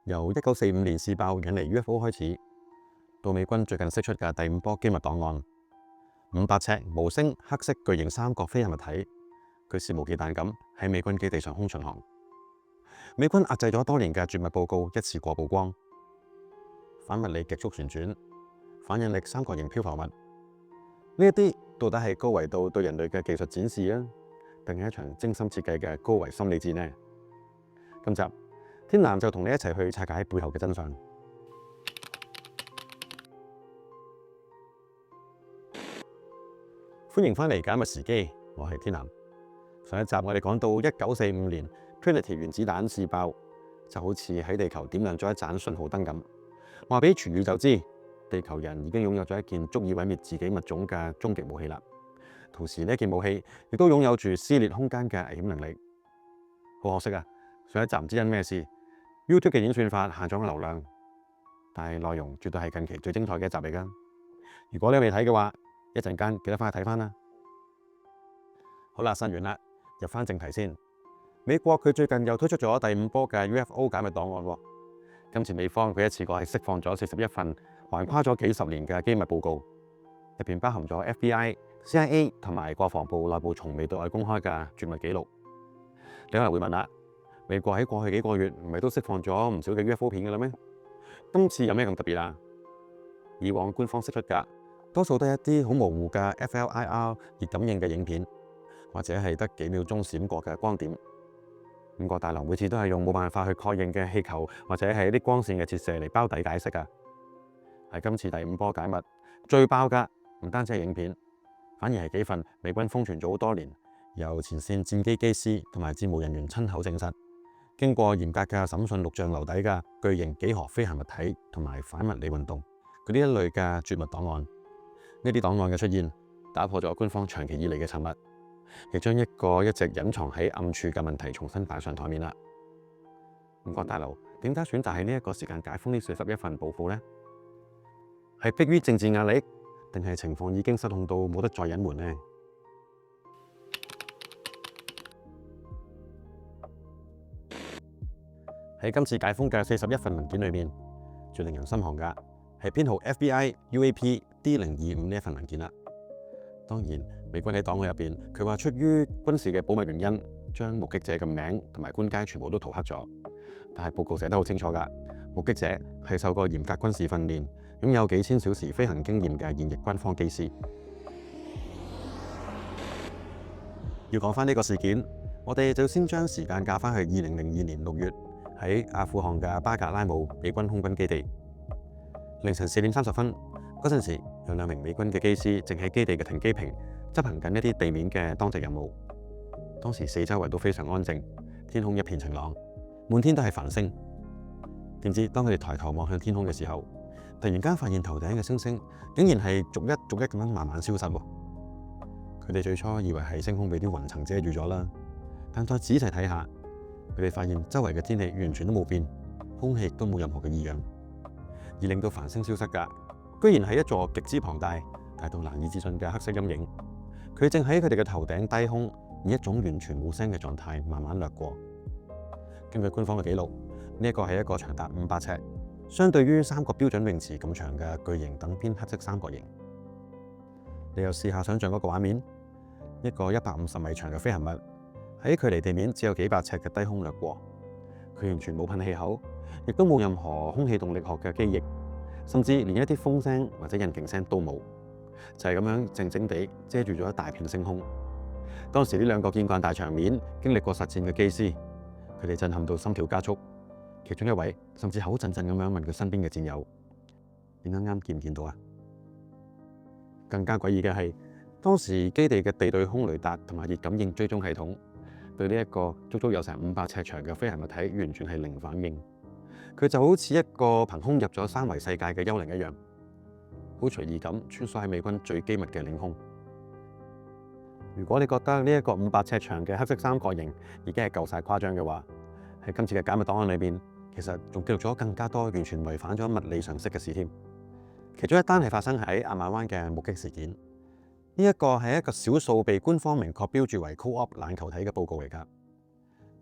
由1945年試爆引嚟 UFO 開始，到美軍最近釋出嘅第5波機密檔案，500尺無聲黑色巨型三角飛行物體，佢肆無忌憚咁喺美軍基地上空巡航。美軍壓制咗多年嘅絕密報告一次過曝光，反物理極速旋轉、反引力三角形漂浮物，呢一啲到底係高維度對人類嘅技術展示啊，定係一場精心設計嘅高維心理戰呢？今集天藍就同你一齊去拆解背後嘅真相。歡迎返嚟解密時機，我係天藍。上一集我哋講到1945年 Trinity 原子彈試爆，就好似喺地球點亮咗一盞信號燈咁，話俾全宇宙知，地球人已經擁有咗一件足以毀滅自己物種嘅終極武器啦。同時呢件武器亦都擁有住撕裂空間嘅危險能力。好可惜啊，上一集唔知因咩事 YouTube 嘅演算法限咗流量，但係內容絕對係近期最精彩嘅一集嚟㗎。如果你未睇嘅話，一陣間記得翻去睇翻啦。好啦，新完啦，入翻正題先。美國佢最近又推出咗第5波嘅 UFO 解密檔案喎。今次美方佢一次過係釋放咗41份橫跨咗幾十年嘅機密報告，入邊包含咗 FBI、CIA 同埋國防部內部從未對外公開嘅絕密記錄。你可能會問啦，美國喺過去幾個月唔係都釋放咗唔少嘅 UFO 片嘅啦咩？今次有咩咁特別啊？以往官方釋出㗎多數都係一啲好模糊嘅 FLIR 熱感應嘅影片，或者係得幾秒鐘閃過嘅光點。五角大樓每次都係用冇辦法去確認嘅氣球或者係一啲光線嘅折射嚟包底解釋㗎。係今次第5波解密最爆㗎，唔單止係影片，反而係幾份美軍封存咗好多年，由前線戰機機師同埋戰務人員親口證實，經過嚴格嘅審訊錄像留底嘅巨型幾何飛行物體同埋反物理運動嗰啲一類嘅絕密檔案。呢啲檔案嘅出現，打破咗官方長期以嚟嘅沉默，亦將一個一直隱藏喺暗處嘅問題重新擺上台面啦。五角大樓點解選擇喺呢一個時間解封呢41份報告呢？係迫於政治壓力，定係情況已經失控到冇得再隱瞞呢？喺今次解封嘅41份文件裏面，最令人心寒嘅係編號 FBI UAP D025呢一份文件啦。當然，美軍喺檔案入邊，佢話出於軍事嘅保密原因，將目擊者嘅名同埋官階全部都塗黑咗。但係報告寫得好清楚㗎，目擊者係受過嚴格軍事訓練，擁有幾千小時飛行經驗嘅現役軍方機師。要講翻呢個事件，我哋就先將時間架翻去2002年6月喺阿富汗嘅巴格拉姆美軍空軍基地。凌晨4點30分嗰陣時，有2名美軍嘅機師正喺基地嘅停機坪執行緊一啲地面嘅當值任務。當時四周圍都非常安靜，天空一片晴朗，滿天都係繁星。點知當佢哋抬頭望向天空嘅時候，突然間發現頭頂嘅星星竟然係逐一咁樣慢慢消失。佢哋最初以為係星空被啲雲層遮住咗啦，但再仔細睇下，佢哋發現周圍嘅天氣完全都冇變，空氣都冇任何嘅異樣。而令到繁星消失㗎，居然係一座極之龐大、大到難以置信嘅黑色陰影。佢正喺佢哋嘅頭頂低空，以一種完全冇聲嘅狀態慢慢掠過。根據官方嘅記錄，呢一個係一個長達500尺，相對於3個標準泳池咁長嘅巨型等邊黑色三角形。你又試下想像嗰個畫面，一個150米長嘅飛行物喺距離地面只有幾百尺嘅低空掠過，佢完全冇噴氣口，亦都冇任何空氣動力學嘅機翼，甚至連一啲風聲或者引擎聲都冇，就係咁樣靜靜地遮住咗一大片星空。當時呢2個見慣大場面、經歷過實戰嘅機師，佢哋震撼到心跳加速，其中一位甚至口震震咁樣問佢身邊嘅戰友：你啱啱見唔見到啊？更加詭異嘅係，當時基地嘅地對空雷達同埋熱感應追蹤系統，對呢一個足足有成500尺長嘅飛行物體完全係零反應。佢就好似一個憑空入咗3維世界嘅幽靈一樣，好隨意咁穿梭喺美軍最機密嘅領空。如果你覺得呢一個500尺長嘅黑色三角形已經係夠晒誇張嘅話，喺今次嘅解密檔案裏邊，其實仲記錄咗更加多完全違反咗物理常識嘅事添。其中一單係發生喺亞馬灣嘅目擊事件，呢一個係一個少數被官方明確標註為 Co-op 冷球體嘅報告嚟㗎。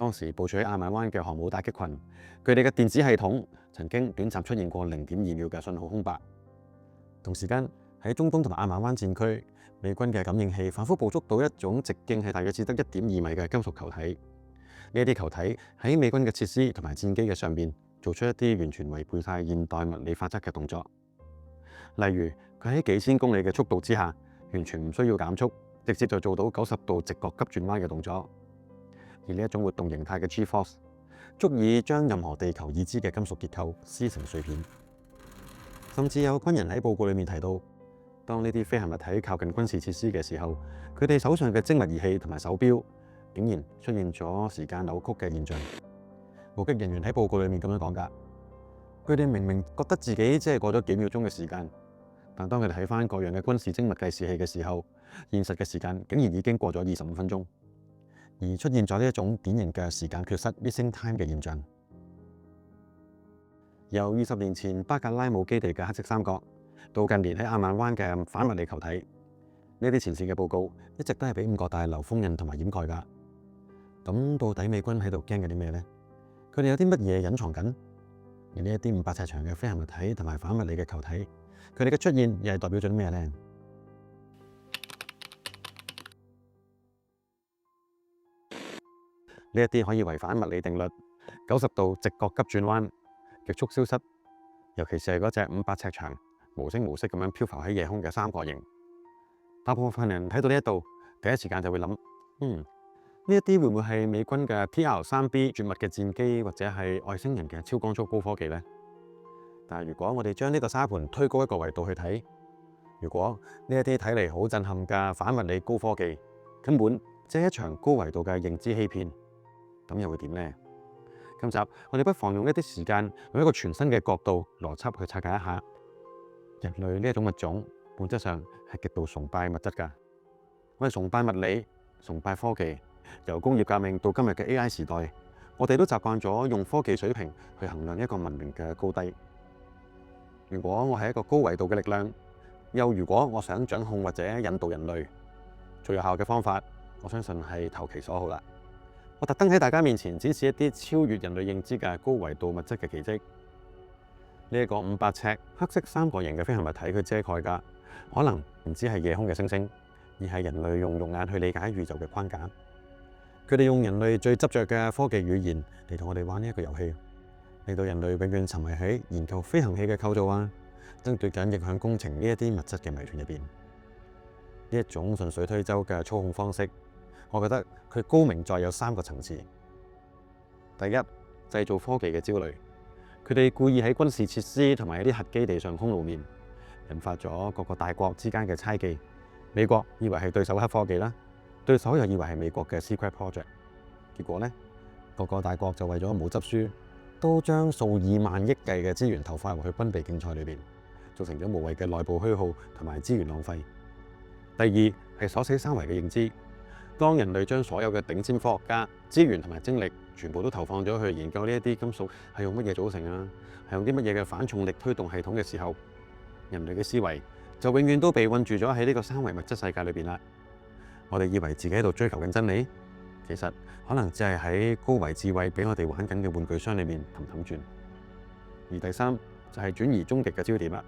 當時部署喺亞曼灣嘅航母打擊群，佢哋嘅電子系統曾經短暫出現過0.2秒嘅信號空白。同時間喺中東同埋亞曼灣戰區，美軍嘅感應器反覆捕捉到一種直徑係大約只得1.2米嘅金屬球體。呢啲球體喺美軍嘅設施同埋戰機嘅上邊做出一啲完全違背晒現代物理法則嘅動作。例如，佢喺幾千公里嘅速度之下，完全唔需要減速，直接就做到90度直角急轉彎嘅動作。而呢一種活動形態嘅 G-force， 足以將任何地球已知嘅金屬結構撕成碎片。甚至有軍人喺報告裏面提到，當呢啲飛行物體靠近軍事設施嘅時候，佢哋手上嘅精密儀器同埋手錶，竟然出現咗時間扭曲嘅現象。目擊人員喺報告裏面咁樣講㗎，佢哋明明覺得自己只係過咗幾秒鐘嘅時間，但當佢哋睇返各樣嘅軍事精密計時器嘅時候，現實嘅時間竟然已經過咗25分鐘。而出現咗呢一種典型嘅時間缺失 （missing time） 嘅現象。由20年前巴格拉姆基地嘅黑色三角，到近年喺亞曼灣嘅反物理球體，呢啲前線嘅報告一直都係俾5個大樓封印同埋掩蓋㗎。咁到底美軍喺度驚緊啲咩呢？佢哋有啲乜嘢隱藏緊？而呢一啲500尺長嘅飛行物體同埋反物理嘅球體，佢哋嘅出現又係代表咗啲咩呢？呢一啲可以違反物理定律，90度直角急轉彎、極速消失，尤其是係嗰隻500尺長、無聲無息咁樣漂浮喺夜空嘅三角形。大部分人睇到呢一度，第一時間就會諗：呢一啲會唔會係美軍嘅 TR-3B 絕密嘅戰機，或者係外星人嘅超光速高科技呢？但係如果我哋將呢個沙盤推高一個維度去睇，如果呢一啲睇嚟好震撼嘅反物理高科技，根本即係一場高維度嘅認知欺騙，咁又會點呢？今集我哋不妨用一啲時間，用一個全新嘅角度、邏輯去拆解一下人類呢一種物種，本質上係極度崇拜物質㗎。我哋崇拜物理、崇拜科技，由工業革命到今日嘅 AI 時代，我哋都習慣咗用科技水平去衡量一個文明嘅高低。如果我係一個高維度嘅力量，又如果我想掌控或者引導人類，最有效嘅方法，我相信係投其所好啦。我特登喺大家面前展示一啲超越人類認知嘅高維度物質嘅奇蹟。呢一個500尺黑色三角形嘅飛行物體，佢遮蓋㗎，可能唔止係夜空嘅星星，而係人類用肉眼去理解宇宙嘅框架。佢哋用人類最執着嘅科技語言嚟同我哋玩呢一個遊戲，令到人類永遠沉迷喺研究飛行器嘅構造啊，爭奪緊逆向工程呢一啲物質嘅謎團入邊。呢一種順水推舟嘅操控方式，我覺得佢高明在有3個層次。第一，製造科技嘅焦慮，佢哋故意喺軍事設施同埋一啲核基地上空露面，引發咗各個大國之間嘅猜忌。美國以為係對手黑科技啦，對手又以為係美國嘅 secret project。結果呢，各個大國就為咗冇執輸，都將數以萬億計嘅資源投放入去軍備競賽裏邊，造成咗無謂嘅內部虛耗同埋資源浪費。第二係鎖死三維嘅認知。當人類將所有嘅頂尖科學家、資源同埋精力全部都投放咗去研究呢一啲金屬係用乜嘢組成啊，係用啲乜嘢嘅反重力推動系統嘅時候，人類嘅思維就永遠都被困住咗喺呢個三維物質世界裏邊啦。我哋以為自己喺度追求緊真理，其實可能只係喺高維智慧俾我哋玩緊嘅玩具箱裏面氹氹轉。而第三就係轉移終極嘅焦點啦。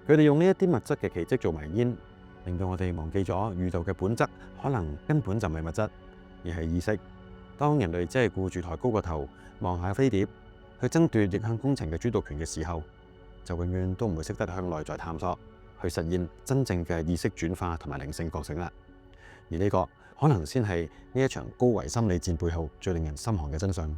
佢哋用呢一啲物質嘅奇蹟做埋煙，令到我哋忘記咗宇宙嘅本質，可能根本就唔係物質，而係意識。當人類只係顧住抬高個頭望下飛碟，去爭奪逆向工程嘅主導權嘅時候，就永遠都唔會識得向內在探索，去實現真正嘅意識轉化同埋靈性覺醒啦。而呢個可能先係呢一場高維心理戰背後最令人心寒嘅真相。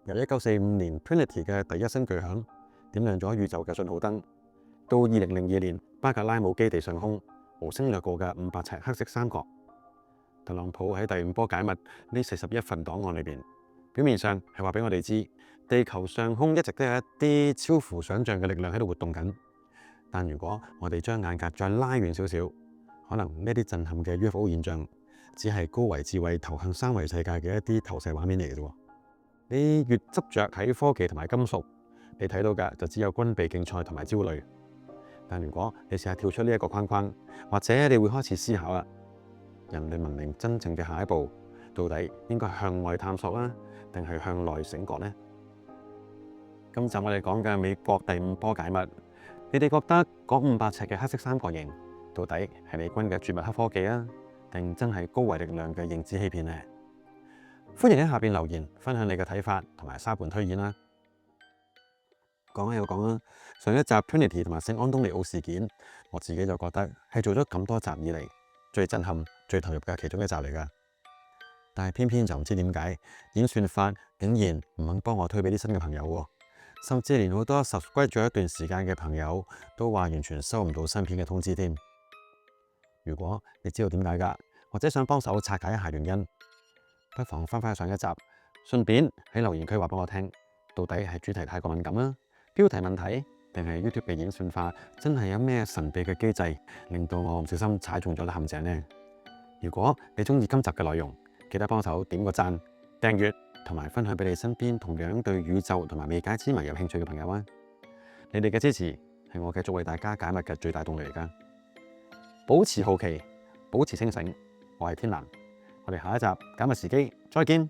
由1945年 Trinity 嘅第一聲巨響點亮咗宇宙嘅信號燈，到2002年巴格拉姆基地上空無聲掠過嘅500尺黑色三角，特朗普喺第5波解密呢41份檔案裏邊，表面上係話俾我哋知，地球上空一直都有一啲超乎想像嘅力量喺度活動緊。但如果我哋將眼界再拉遠少少，可能呢啲震撼嘅 UFO 現象，只係高維智慧投向三維世界嘅一啲投射畫面嚟嘅啫。你越執着喺科技同埋金屬，你睇到嘅就只有軍備競賽同埋焦慮。但如果你試下跳出呢一個框框，或者你會開始思考啦，人類文明真正嘅下一步到底應該向外探索啊，定係向內醒覺呢？今集我哋講嘅美國第5波解密，你哋覺得嗰500尺嘅黑色三角形到底係美軍嘅絕密黑科技啊，定真係高維力量嘅認知欺騙呢？歡迎喺下邊留言分享你嘅睇法同埋沙盤推演啦。講又講啦，上一集 Trinity 同埋聖安東尼奧事件，我自己就覺得係做咗咁多集以嚟最震撼、最投入嘅其中一集嚟㗎。但係偏偏就唔知點解演算法竟然唔肯幫我推俾啲新嘅朋友喎，甚至連好多 subscribe 咗一段時間嘅朋友都話完全收唔到新片嘅通知添。如果你知道點解㗎，或者想幫手拆解一下原因，不妨翻返去上一集，順便喺留言區話俾我聽，到底係主題太過敏感啊，標題問題，定係 YouTube 嘅演算法真係有咩神秘嘅機制，令到我唔小心踩中咗陷阱呢？如果你中意今集嘅內容，記得幫手點個讚、訂閱同埋分享俾你身邊同樣對宇宙同埋未解之謎有興趣嘅朋友啊！你哋嘅支持係我繼續為大家解密嘅最大動力嚟㗎。保持好奇，保持清醒，我係天藍，我哋下一集解密時機再見。